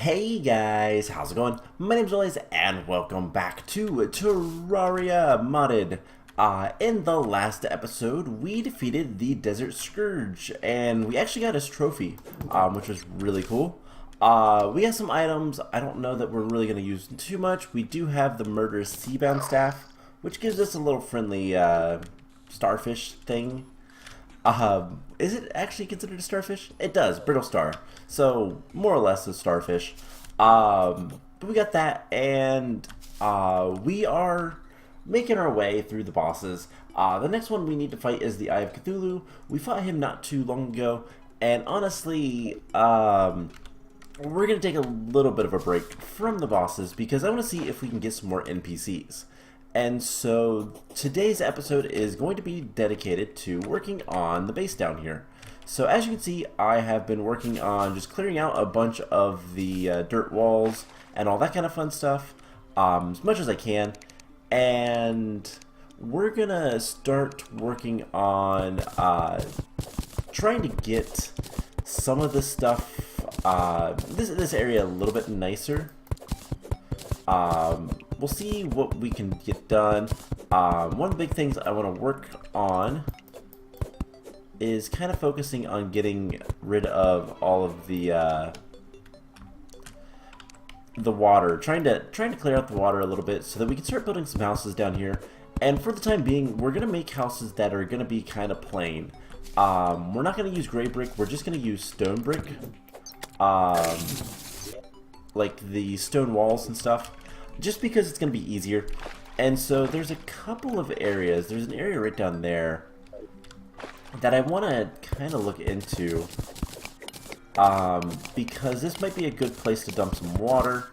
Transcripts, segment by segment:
Hey guys, how's it going? My name's Elias and welcome back to Terraria Modded. In the last episode, we defeated the Desert Scourge and we actually got his trophy, which was really cool. We got some items I don't know that we're really going to use too much. We do have the Murderous Seabound Staff, which gives us a little friendly starfish thing. Is it actually considered a starfish? It does, brittle star. So, more or less a starfish. But we got that, and we are making our way through the bosses. The next one we need to fight is the Eye of Cthulhu. We fought him not too long ago, and honestly, we're going to take a little bit of a break from the bosses because I want to see if we can get some more NPCs. And so today's episode is going to be dedicated to working on the base down here. So as you can see, I have been working on just clearing out a bunch of the dirt walls and all that kind of fun stuff as much as I can. And we're gonna start working on trying to get some of this stuff, this area a little bit nicer. We'll see what we can get done. One of the big things I want to work on is kind of focusing on getting rid of all of the water, trying to clear out the water a little bit so that we can start building some houses down here. And for the time being, we're gonna make houses that are gonna be kind of plain. We're not gonna use gray brick. We're just gonna use stone brick, like the stone walls and stuff, just because it's going to be easier. And so there's a couple of areas. There's an area right down there that I want to kind of look into, because this might be a good place to dump some water.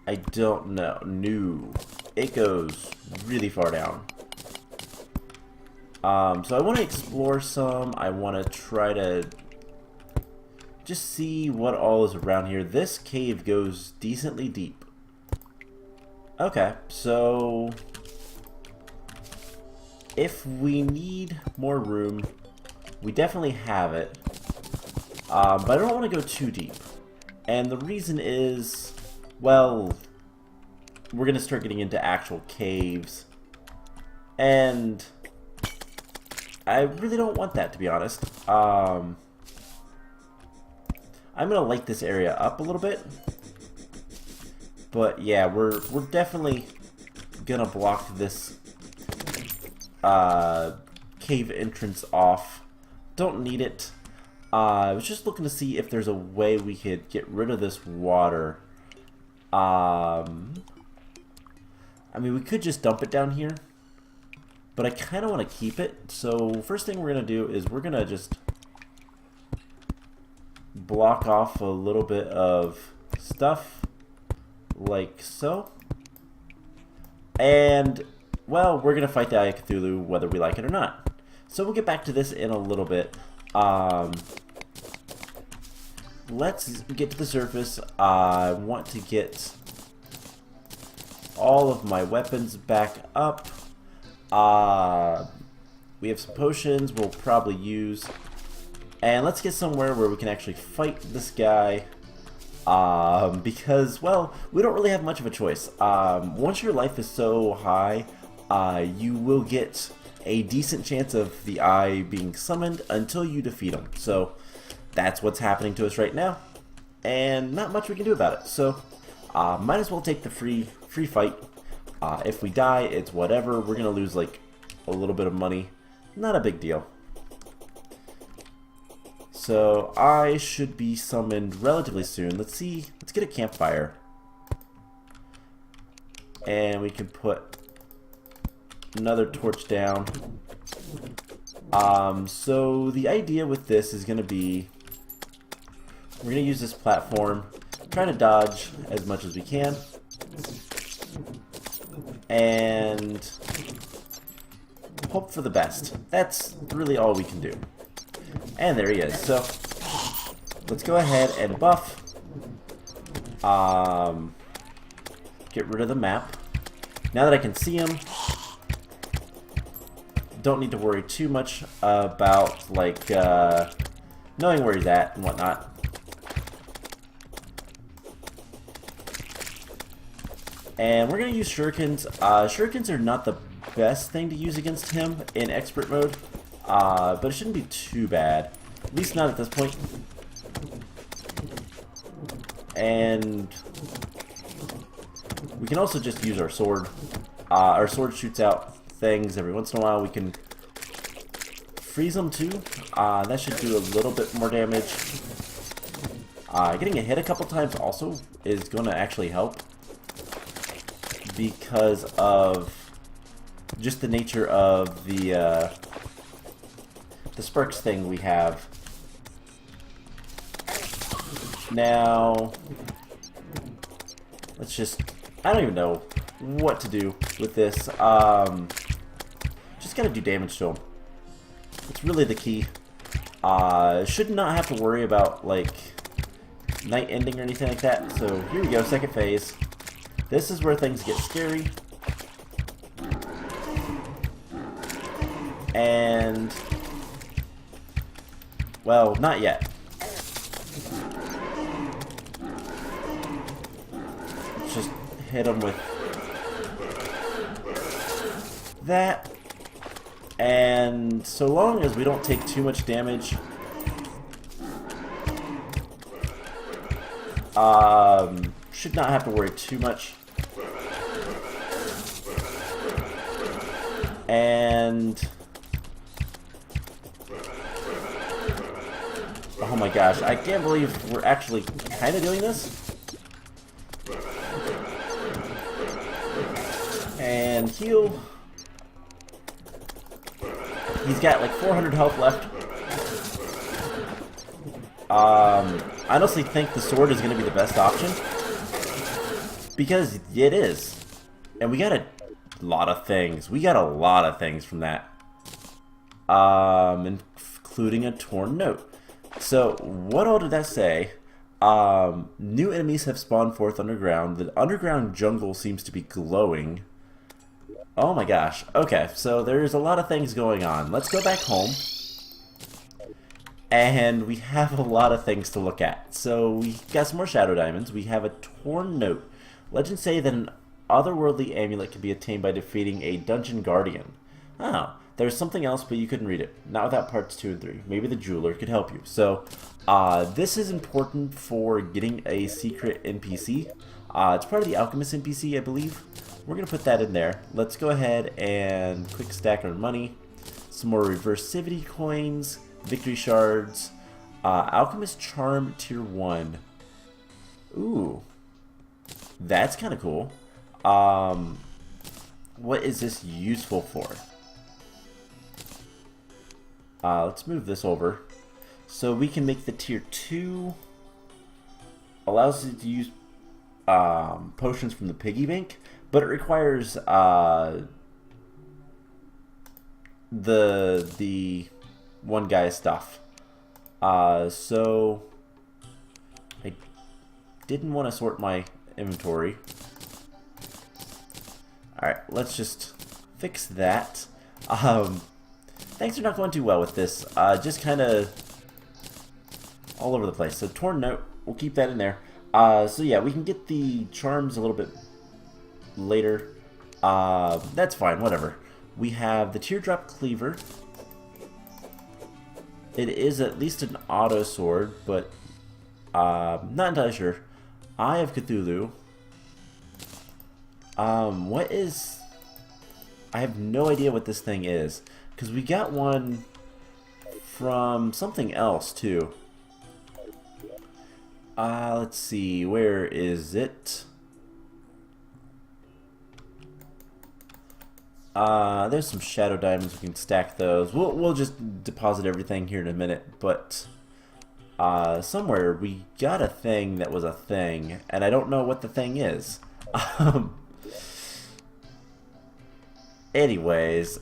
I don't know. No, it goes really far down. So I want to explore some. I want to try to just see what all is around here. This cave goes decently deep. Okay, so if we need more room, we definitely have it, but I don't want to go too deep. And the reason is, well, we're going to start getting into actual caves, and I really don't want that, to be honest. I'm going to light this area up a little bit. But yeah, we're definitely gonna block this cave entrance off. Don't need it. I was just looking to see if there's a way we could get rid of this water. I mean, we could just dump it down here, but I kind of want to keep it. So first thing we're gonna do is we're gonna just block off a little bit of stuff. Like so. And, well, we're going to fight the Eye of Cthulhu whether we like it or not. So we'll get back to this in a little bit. Let's get to the surface. I want to get all of my weapons back up. We have some potions we'll probably use. And let's get somewhere where we can actually fight this guy. Because, well, we don't really have much of a choice. Once your life is so high, you will get a decent chance of the eye being summoned until you defeat him. So that's what's happening to us right now, and not much we can do about it. So might as well take the free fight. If we die, it's whatever. We're gonna lose like a little bit of money, not a big deal. So I should be summoned relatively soon. Let's see. Let's get a campfire. And we can put another torch down. So the idea with this is going to be, we're going to use this platform, trying to dodge as much as we can. And hope for the best. That's really all we can do. And there he is. So let's go ahead and buff. Get rid of the map. Now that I can see him, don't need to worry too much about like knowing where he's at and whatnot. And we're going to use shurikens. Shurikens are not the best thing to use against him in expert mode, but it shouldn't be too bad. At least not at this point. And we can also just use our sword. Our sword shoots out things every once in a while. We can freeze them too. That should do a little bit more damage. Getting a hit a couple times also is going to actually help, because of just the nature of the sparks thing we have. Now, let's just, I don't even know what to do with this. Just gotta do damage to him. It's really the key. Should not have to worry about, like, night ending or anything like that. So here we go, second phase. This is where things get scary. And, well, not yet. Let's just hit him with that. And so long as we don't take too much damage, should not have to worry too much. And oh my gosh, I can't believe we're actually kind of doing this. And heal. He's got like 400 health left. I honestly think the sword is going to be the best option, because it is. And we got a lot of things. We got a lot of things from that. Including a torn note. So, what all did that say? New enemies have spawned forth underground. The underground jungle seems to be glowing. Oh my gosh. Okay, so there's a lot of things going on. Let's go back home. And we have a lot of things to look at. So we got some more shadow diamonds. We have a torn note. Legends say that an otherworldly amulet can be attained by defeating a dungeon guardian. Oh, there's something else, but you couldn't read it. Not without parts 2 and 3. Maybe the jeweler could help you. So this is important for getting a secret NPC. It's part of the Alchemist NPC, I believe. We're going to put that in there. Let's go ahead and quick stack our money. Some more reversivity coins. Victory shards. Alchemist Charm Tier 1. Ooh. That's kind of cool. What is this useful for? Let's move this over. So we can make the Tier 2. Allows us to use potions from the piggy bank, but it requires the one guy's stuff. So I didn't want to sort my inventory. Alright, let's just fix that. Things are not going too well with this. Just kind of all over the place. So torn note, we'll keep that in there. So yeah, we can get the charms a little bit later. That's fine, whatever. We have the teardrop cleaver. It is at least an auto sword, but not entirely sure. Eye of Cthulhu. What is... I have no idea what this thing is, because we got one from something else too. Let's see, where is it? There's some shadow diamonds. We can stack those. We'll just deposit everything here in a minute. But somewhere we got a thing that was a thing, and I don't know what the thing is. Anyways,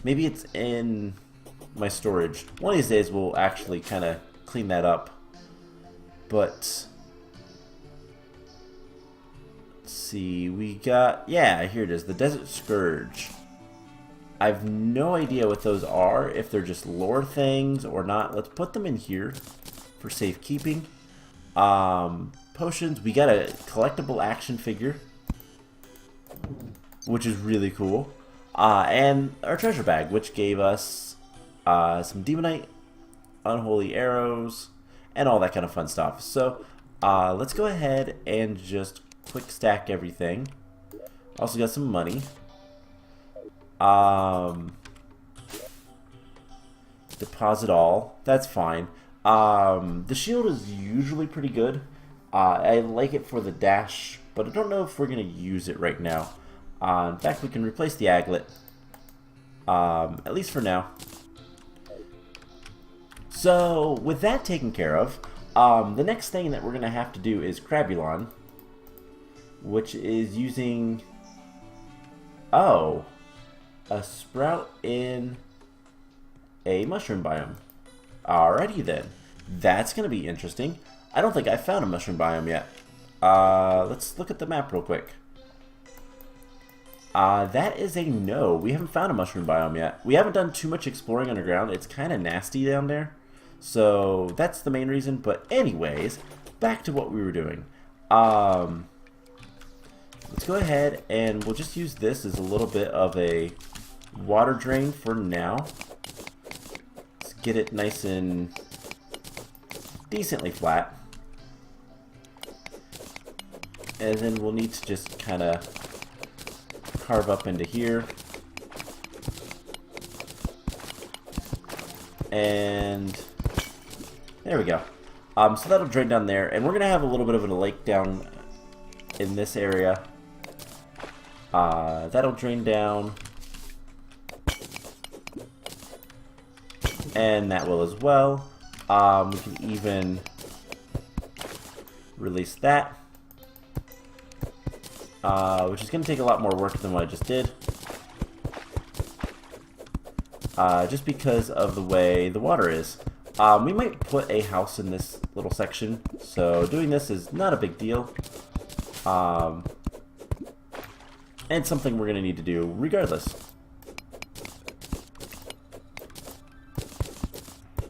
maybe it's in my storage. One of these days we'll actually kind of clean that up. But see, we got, yeah, here it is, the Desert Scourge. I have no idea what those are, if they're just lore things or not. Let's put them in here for safekeeping. potions. We got a collectible action figure, which is really cool. And our treasure bag, which gave us some demonite, unholy arrows, and all that kind of fun stuff. So let's go ahead and just quick stack everything. Also got some money. Deposit all. That's fine. The shield is usually pretty good. I like it for the dash, but I don't know if we're going to use it right now. In fact, we can replace the aglet. At least for now. So, with that taken care of, the next thing that we're going to have to do is Crabulon, which is using... Oh, a sprout in a mushroom biome. Alrighty then. That's going to be interesting. I don't think I found a mushroom biome yet. Let's look at the map real quick. That is a no. We haven't found a mushroom biome yet. We haven't done too much exploring underground. It's kind of nasty down there. So that's the main reason. But anyways, back to what we were doing. Let's go ahead and we'll just use this as a little bit of a water drain for now. Let's get it nice and decently flat. And then we'll need to just kind of carve up into here. And there we go. So that'll drain down there. And we're going to have a little bit of a lake down in this area. That'll drain down. And that will as well. We can even release that. Which is going to take a lot more work than what I just did. Just because of the way the water is. We might put a house in this little section, so doing this is not a big deal. And something we're going to need to do regardless.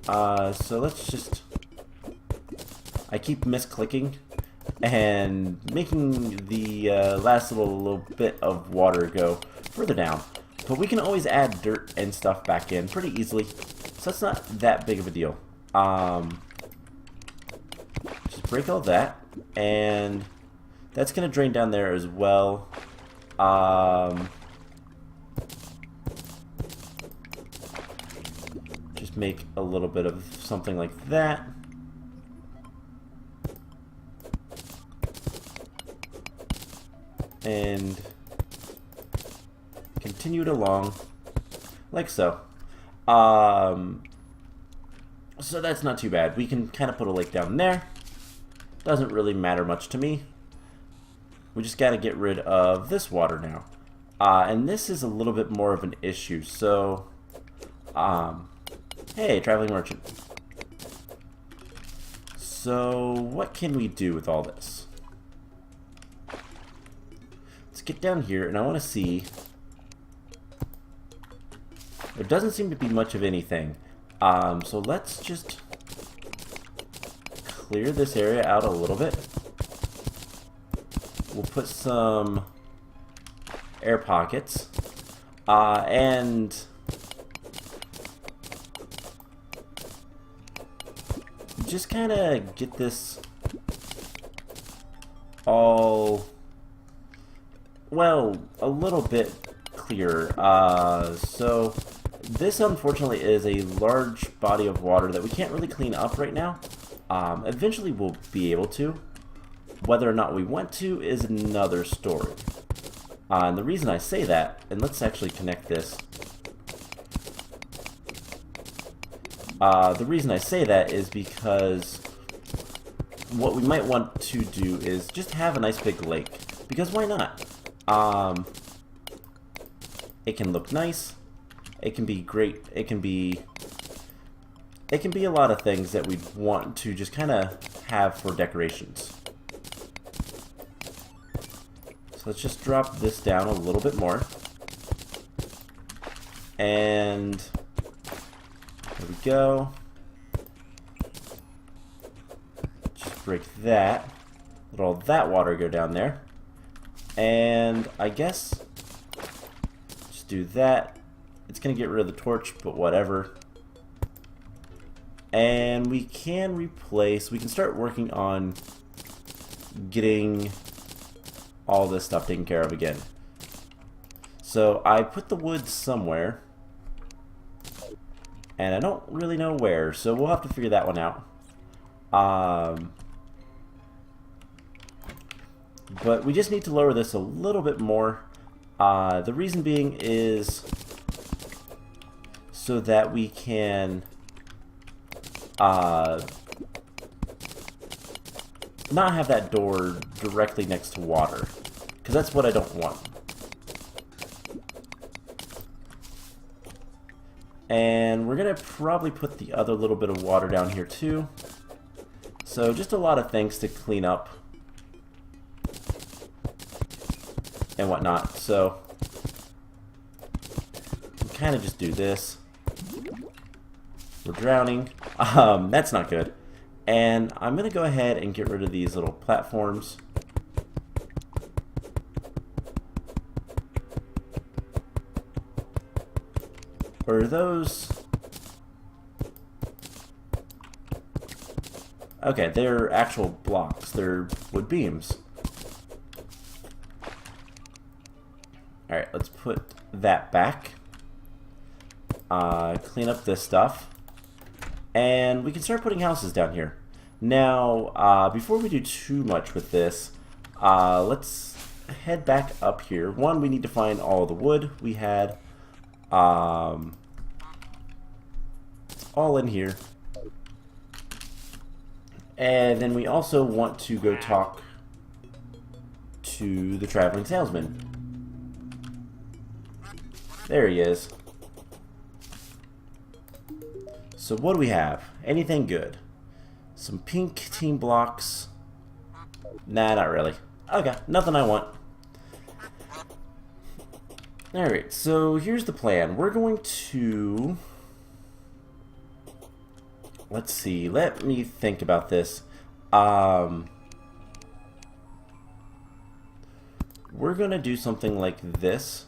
So let's just... I keep misclicking and making the last little bit of water go further down. But we can always add dirt and stuff back in pretty easily, so that's not that big of a deal. Just break all that, and that's going to drain down there as well. Just make a little bit of something like that. And continue it along like so. So that's not too bad. We can kind of put a lake down there. Doesn't really matter much to me. We just got to get rid of this water now. And this is a little bit more of an issue. So, hey, traveling merchant. So, what can we do with all this? Let's get down here, and I want to see... There doesn't seem to be much of anything. So let's just clear this area out a little bit. We'll put some air pockets. And just kind of get this all, well, a little bit clearer. So this unfortunately is a large body of water that we can't really clean up right now. Eventually we'll be able to. Whether or not we want to is another story. And the reason I say that, and let's actually connect this. The reason I say that is because what we might want to do is just have a nice big lake. Because why not? It can look nice. It can be great. It can be a lot of things that we want to just kind of have for decorations. So let's just drop this down a little bit more. And there we go. Just break that. let all that water go down there. And I guess just do that. It's going to get rid of the torch, but whatever. And we can replace, we can start working on getting all this stuff taken care of again. So I put the wood somewhere, and I don't really know where, so we'll have to figure that one out. But we just need to lower this a little bit more. The reason being is so that we can not have that door directly next to water, because that's what I don't want. And we're going to probably put the other little bit of water down here too. So just a lot of things to clean up and whatnot. So we kind of just do this. We're drowning. That's not good. And I'm going to go ahead and get rid of these little platforms. Or are those... Okay, they're actual blocks. They're wood beams. Alright, let's put that back. Clean up this stuff. And we can start putting houses down here. Now, before we do too much with this, let's head back up here. One, we need to find all the wood we had. It's all in here. And then we also want to go talk to the traveling salesman. There he is. So what do we have? Anything good? Some pink team blocks. Nah, not really. Okay, nothing I want. Alright, so here's the plan. We're going to... Let's see. Let me think about this. We're going to do something like this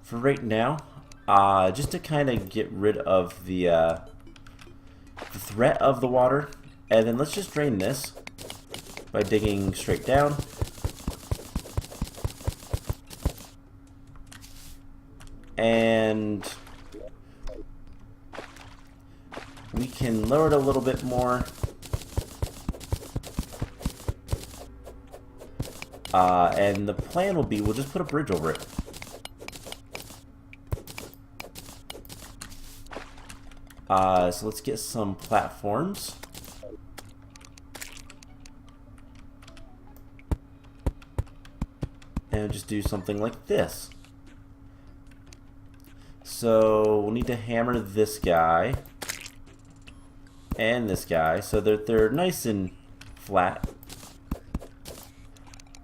for right now. Just to kind of get rid of the threat of the water. And then let's just drain this by digging straight down. And we can lower it a little bit more. And the plan will be, we'll just put a bridge over it. So let's get some platforms. And just do something like this. So we'll need to hammer this guy and this guy so that they're nice and flat.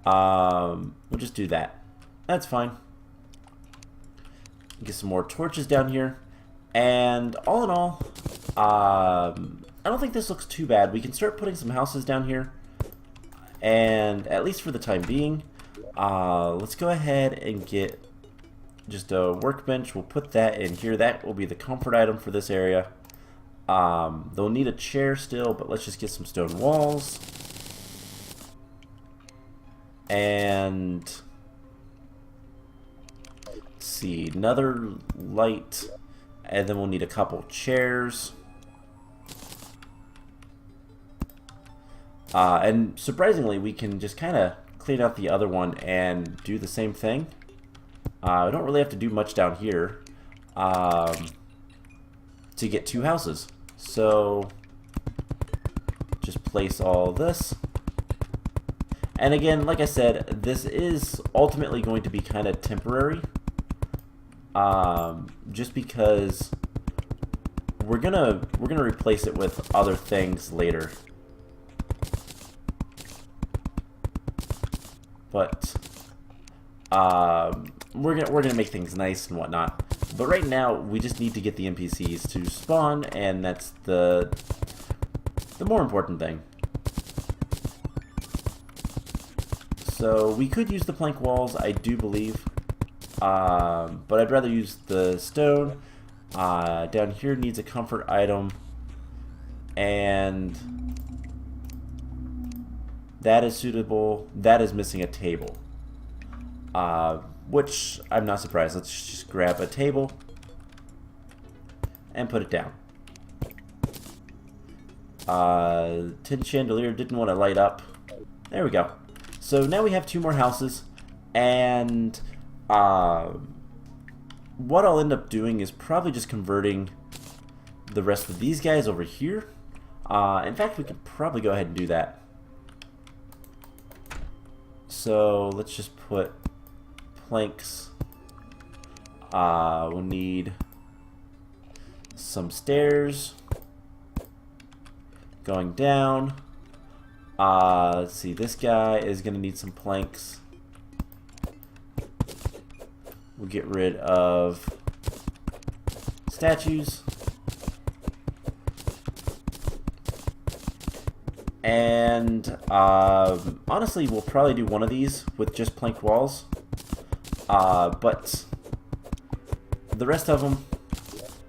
We'll just do that. That's fine. Get some more torches down here. And all in all, I don't think this looks too bad. We can start putting some houses down here. And at least for the time being, let's go ahead and get just a workbench. We'll put that in here. That will be the comfort item for this area. They'll need a chair still, but let's just get some stone walls. And let's see, another light. And then we'll need a couple chairs. And surprisingly, we can just kind of clean out the other one and do the same thing. We don't really have to do much down here to get two houses. So just place all this. And again, like I said, this is ultimately going to be kind of temporary. Just because we're gonna replace it with other things later. But we're gonna make things nice and whatnot. But right now we just need to get the NPCs to spawn, and that's the more important thing. So we could use the plank walls, I do believe. But I'd rather use the stone. Down here needs a comfort item. And that is suitable. That is missing a table. Which I'm not surprised. Let's just grab a table and put it down. Tin chandelier didn't want to light up. There we go. So now we have 2 more houses, and what I'll end up doing is probably just converting the rest of these guys over here. In fact, we could probably go ahead and do that. So let's just put planks. We'll need some stairs going down. Let's see, this guy is going to need some planks. We'll get rid of statues. And honestly, we'll probably do one of these with just plank walls. But the rest of them...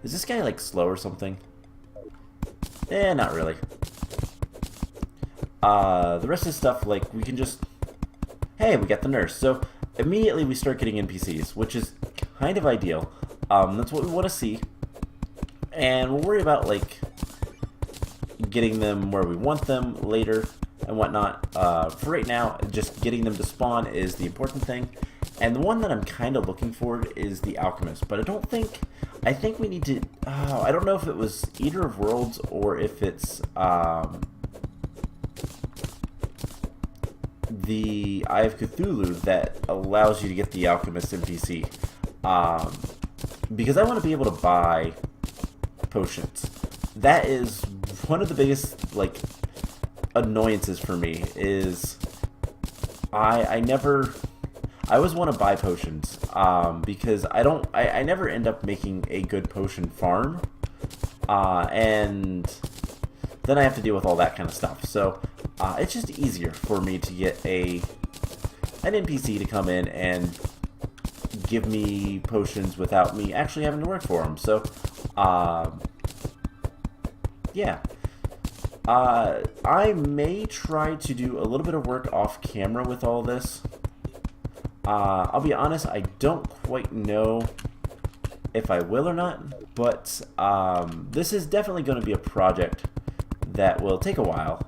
Is this guy like slow or something? Eh, not really. The rest of the stuff, like, we can just... Hey, we got the nurse. So immediately we start getting NPCs, which is kind of ideal. That's what we want to see. And we'll worry about, like, getting them where we want them later and whatnot. For right now, just getting them to spawn is the important thing. And the one that I'm kind of looking for is the Alchemist. But I think we need to... I don't know if it was Eater of Worlds or if it's... the Eye of Cthulhu that allows you to get the Alchemist NPC. Because I want to be able to buy potions. That is one of the biggest, like, annoyances for me, is I always want to buy potions, because I never end up making a good potion farm, and then I have to deal with all that kind of stuff. So it's just easier for me to get an NPC to come in and give me potions without me actually having to work for them. So yeah. I may try to do a little bit of work off camera with all this. I'll be honest, I don't quite know if I will or not, but this is definitely going to be a project that will take a while.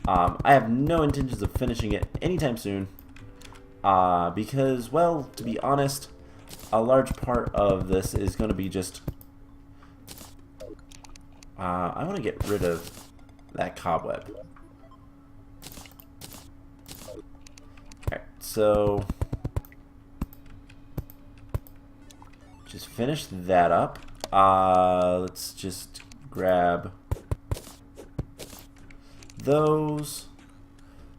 I have no intentions of finishing it anytime soon, because, well, to be honest, a large part of this is going to be just... I want to get rid of that cobweb. Alright, so... just finish that up. Let's just grab those.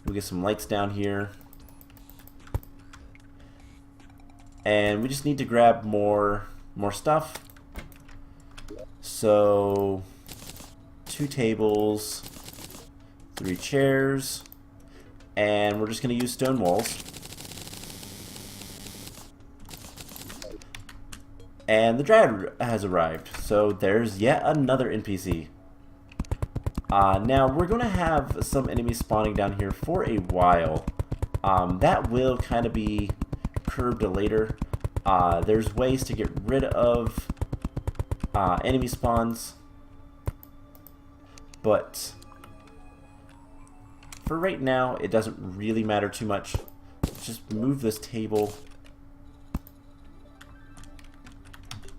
We'll get some lights down here. And we just need to grab more stuff. So 2 tables, 3 chairs, and we're just going to use stone walls. And the Dryad has arrived, so there's yet another NPC. Now, we're going to have some enemies spawning down here for a while. That will kind of be curbed later. There's ways to get rid of enemy spawns, but for right now, it doesn't really matter too much. Let's just move this table.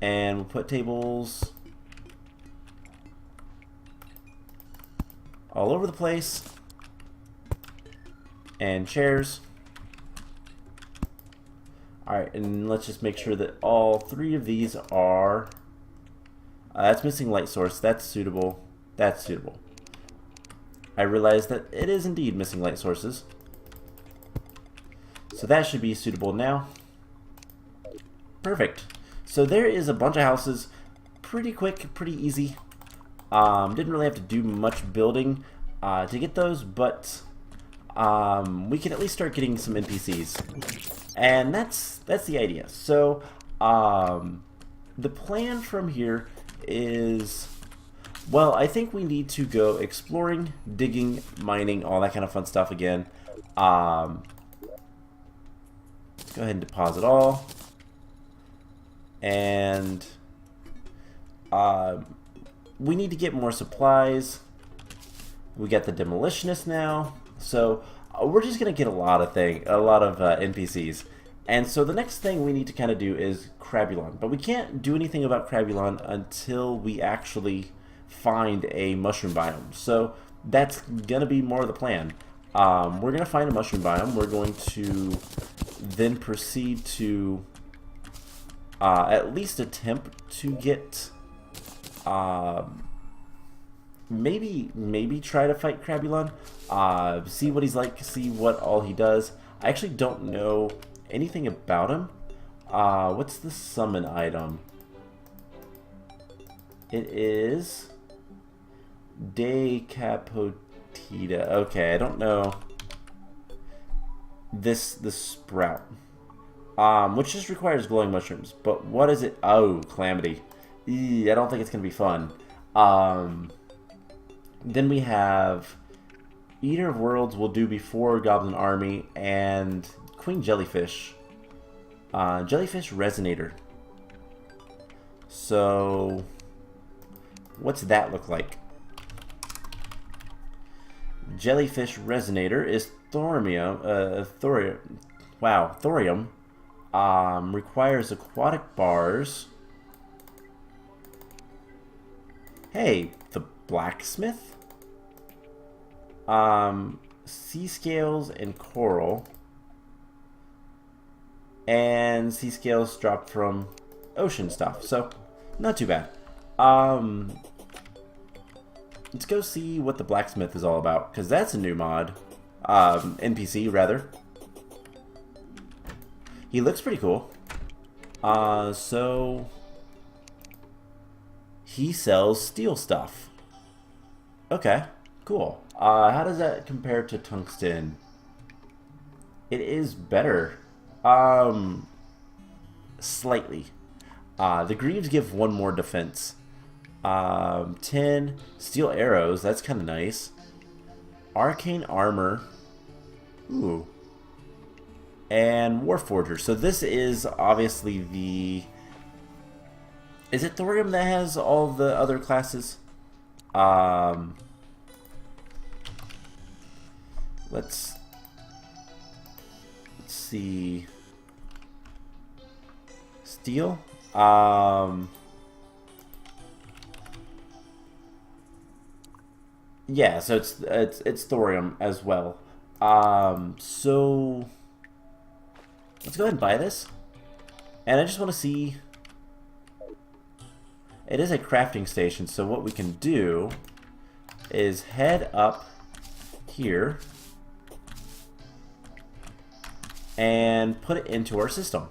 And we'll put tables all over the place, and chairs. Alright, and let's just make sure that all 3 of these are... that's missing light source. That's suitable. That's suitable. I realize that it is indeed missing light sources. So that should be suitable now. Perfect. So there is a bunch of houses. Pretty quick, pretty easy. Didn't really have to do much building to get those, but we can at least start getting some NPCs. And that's the idea. So, the plan from here is, well, I think we need to go exploring, digging, mining, all that kind of fun stuff again. Let's go ahead and deposit all. And we need to get more supplies. We got the demolitionist now. So we're just going to get a lot of NPCs. And so the next thing we need to kind of do is Crabulon. But we can't do anything about Crabulon until we actually find a mushroom biome. So that's going to be more of the plan. We're going to find a mushroom biome. We're going to then proceed to at least attempt to get maybe try to fight Crabulon, see what he's like, see what all he does. I actually don't know anything about him. What's the summon item? It is Decapotita. Okay, I don't know this sprout, which just requires glowing mushrooms. But what is it? Oh, Calamity. I don't think it's gonna be fun. Then we have Eater of Worlds will do before Goblin Army, and Queen Jellyfish. Jellyfish Resonator. So, what's that look like? Jellyfish Resonator is Thorium. Thorium. Requires aquatic bars. Hey, the blacksmith. Sea scales and coral. And sea scales dropped from ocean stuff. So, not too bad. Let's go see what the blacksmith is all about, because that's a new mod. NPC, rather. He looks pretty cool. So he sells steel stuff. Okay, cool. How does that compare to tungsten? It is better. Slightly. The greaves give 1 more defense. 10 steel arrows, that's kind of nice. Arcane armor. Ooh. And Warforger. So this is obviously the... Is it Thorium that has all the other classes? Let's see. Steel? Yeah, so it's Thorium as well. So let's go ahead and buy this. And I just want to see. It is a crafting station, so what we can do is head up here and put it into our system.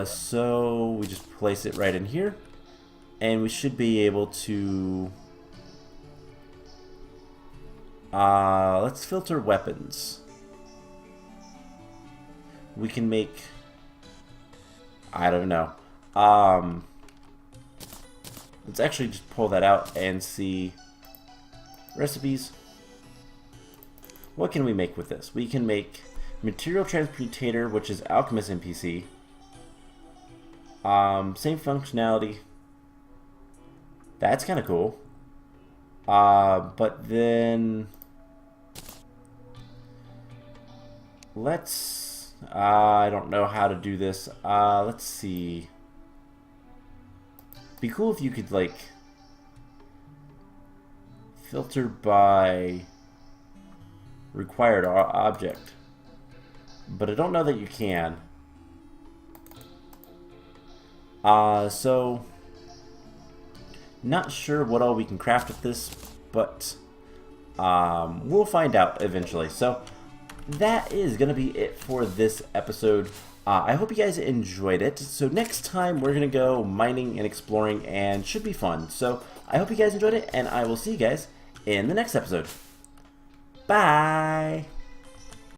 So we just place it right in here, and we should be able to let's filter weapons. We can make, I don't know. Let's actually just pull that out and see recipes. What can we make with this? We can make Material Transmutator, which is Alchemist NPC. Same functionality. That's kind of cool. But then let's, I don't know how to do this. Let's see. Be cool if you could like filter by required object, but I don't know that you can. So not sure what all we can craft with this, but we'll find out eventually. So that is going to be it for this episode. I hope you guys enjoyed it. So next time we're going to go mining and exploring, and should be fun. So I hope you guys enjoyed it, and I will see you guys in the next episode. Bye!